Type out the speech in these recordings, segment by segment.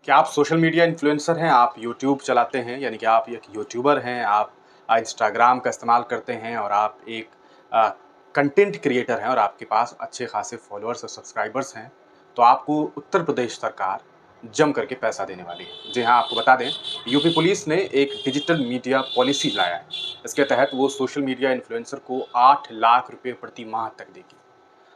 क्या आप social media influencer हैं? आप यूट्यूब चलाते हैं, यानी कि आप एक यूट्यूबर हैं, आप इंस्टाग्राम का इस्तेमाल करते हैं और आप एक अ, कंटेंट क्रिएटर हैं और आपके पास अच्छे खासे फॉलोअर्स और सब्सक्राइबर्स हैं, तो आपको उत्तर प्रदेश सरकार जम करके पैसा देने वाली है। जी हाँ, आपको बता दें, यूपी पुलिस ने एक डिजिटल मीडिया पॉलिसी लाया है। इसके तहत वो सोशल मीडिया इन्फ्लुएंसर को 8 लाख रुपए प्रति माह तक देगी।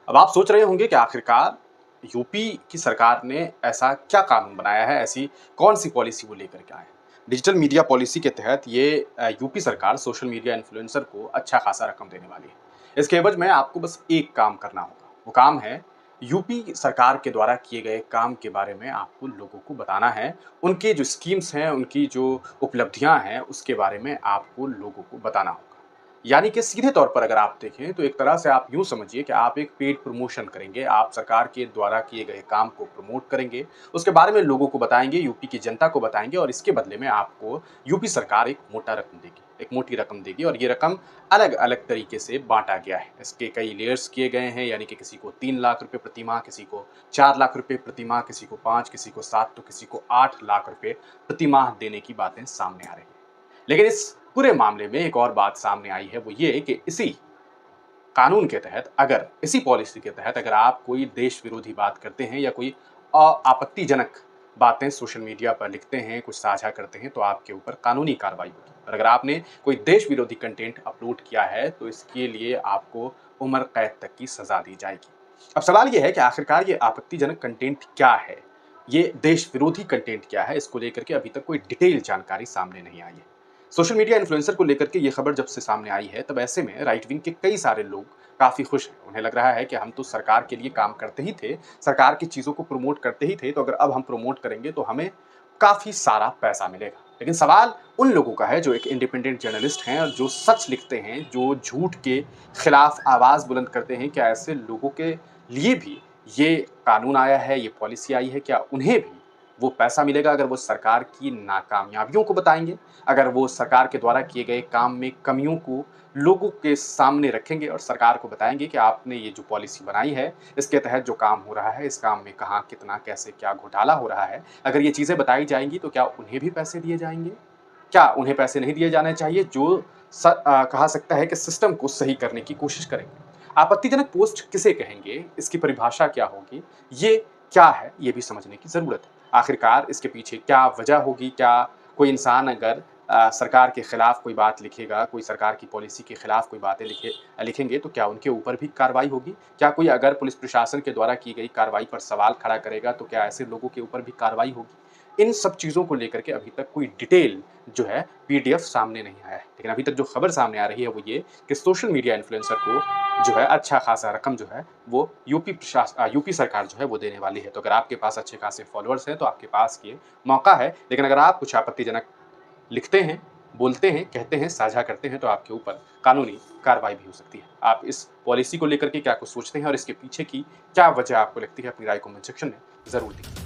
अब आप सोच रहे होंगे कि आखिरकार यूपी की सरकार ने ऐसा क्या कानून बनाया है, ऐसी कौन-सी पॉलिसी वो लेकर के आए हैं। डिजिटल मीडिया पॉलिसी के तहत ये यूपी सरकार सोशल मीडिया इन्फ्लुएंसर को अच्छा खासा रकम देने वाली है। इसके एवज में आपको बस एक काम करना होगा, वो काम है यूपी सरकार के द्वारा किए गए काम के बारे में आपको लोगों को बताना है। उनके जो स्कीम्स हैं, उनकी जो उपलब्धियाँ हैं, उसके बारे में आपको लोगों को बताना होगा। यानी कि सीधे तौर पर अगर आप देखें तो एक तरह से आप यूँ समझिए कि आप एक पेड प्रमोशन करेंगे, आप सरकार के द्वारा किए गए काम को प्रमोट करेंगे, उसके बारे में लोगों को बताएँगे, यूपी की जनता को बताएँगे और इसके बदले में आपको यूपी सरकार एक मोटा रकम देगी, एक मोटी रकम देगी और ये रकम अलग-अलग तरीके से बाँटा गया है। इसके कई लेयर्स किए गए हैं, यानी कि किसी को 3 लाख रुपए प्रति माह, किसी को 4 लाख रुपए प्रति माह, किसी को 5, किसी को 7 तो किसी को 8 लाख रुपए प्रति माह देने की बातें सामने आ रही हैं। लेकिन इस पूरे मामले में एक और बात सामने आई है, वो ये कि इसी कानून के तहत, अगर इसी पॉलिसी के तहत अगर आप कोई देश विरोधी बात करते हैं या कोई आपत्तिजनक बातें सोशल मीडिया पर लिखते हैं, कुछ साझा करते हैं, तो आपके ऊपर कानूनी कार्रवाई होगी। और अगर आपने कोई देश विरोधी कंटेंट अपलोड किया है, तो इसके लिए आपको उम्र कैद तक की सज़ा दी जाएगी। अब सवाल ये है कि आखिरकार ये आपत्तिजनक कंटेंट क्या है? ये देश विरोधी कंटेंट क्या है? इसको लेकर के अभी तक कोई डिटेल जानकारी सामने नहीं आई है। सोशल मीडिया इन्फ्लुएंसर को लेकर के ये खबर जब से सामने आई है, तब ऐसे में राइट विंग के कई सारे लोग काफ़ी खुश हैं। उन्हें लग रहा है कि हम तो सरकार के लिए काम करते ही थे, सरकार की चीज़ों को प्रमोट करते ही थे, तो अगर अब हम प्रमोट करेंगे तो हमें काफ़ी सारा पैसा मिलेगा। लेकिन सवाल उन लोगों का है जो एक इंडिपेंडेंट जर्नलिस्ट हैं और जो सच लिखते हैं, जो झूठ के खिलाफ आवाज़ बुलंद करते हैं। क्या ऐसे लोगों के लिए भी ये कानून आया है, ये पॉलिसी आई है? क्या उन्हें भी वो पैसा मिलेगा अगर वो सरकार की नाकामयाबियों को बताएँगे? अगर वो सरकार के द्वारा किए गए काम में कमियों को लोगों के सामने रखेंगे और सरकार को बताएँगे कि आपने ये जो पॉलिसी बनाई है, इसके तहत जो काम हो रहा है, इस काम में कहाँ, कितना, कैसे, क्या घोटाला हो रहा है, अगर ये चीज़ें बताई जाएँगी तो क्या उन्हें भी पैसे दिए जाएँगे? क्या उन्हें पैसे नहीं दिए जाने चाहिए जो कहा सकता है कि सिस्टम को सही करने की कोशिश करेंगे? आपत्तिजनक पोस्ट किसे कहेंगे? इसकी परिभाषा क्या होगी? ये क्या है? ये भी समझने की ज़रूरत है। आखिरकार इसके पीछे क्या वजह होगी? क्या कोई इंसान अगर सरकार के खिलाफ कोई बात लिखेगा, कोई सरकार की पॉलिसी के खिलाफ कोई बातें लिखेंगे तो क्या उनके ऊपर भी कार्रवाई होगी? क्या कोई अगर पुलिस प्रशासन के द्वारा की गई कार्रवाई पर सवाल खड़ा करेगा तो क्या ऐसे लोगों के ऊपर भी कार्रवाई होगी? इन सब चीज़ों को लेकर के अभी तक कोई डिटेल जो है पीडीएफ सामने नहीं आया है। लेकिन अभी तक जो खबर सामने आ रही है वो ये कि सोशल मीडिया इन्फ्लुएंसर को जो है अच्छा खासा रकम जो है वो यूपी सरकार जो है वो देने वाली है। तो अगर आपके पास अच्छे खासे फॉलोअर्स हैं तो आपके पास ये मौका है। लेकिन अगर आप कुछ आपत्तिजनक लिखते हैं, बोलते हैं, कहते हैं, साझा करते हैं तो आपके ऊपर कानूनी कार्रवाई भी हो सकती है। आप इस पॉलिसी को लेकर के क्या कुछ सोचते हैं और इसके पीछे की क्या वजह आपको लगती है? अपनी राय कमेंट सेक्शन में ज़रूर दें।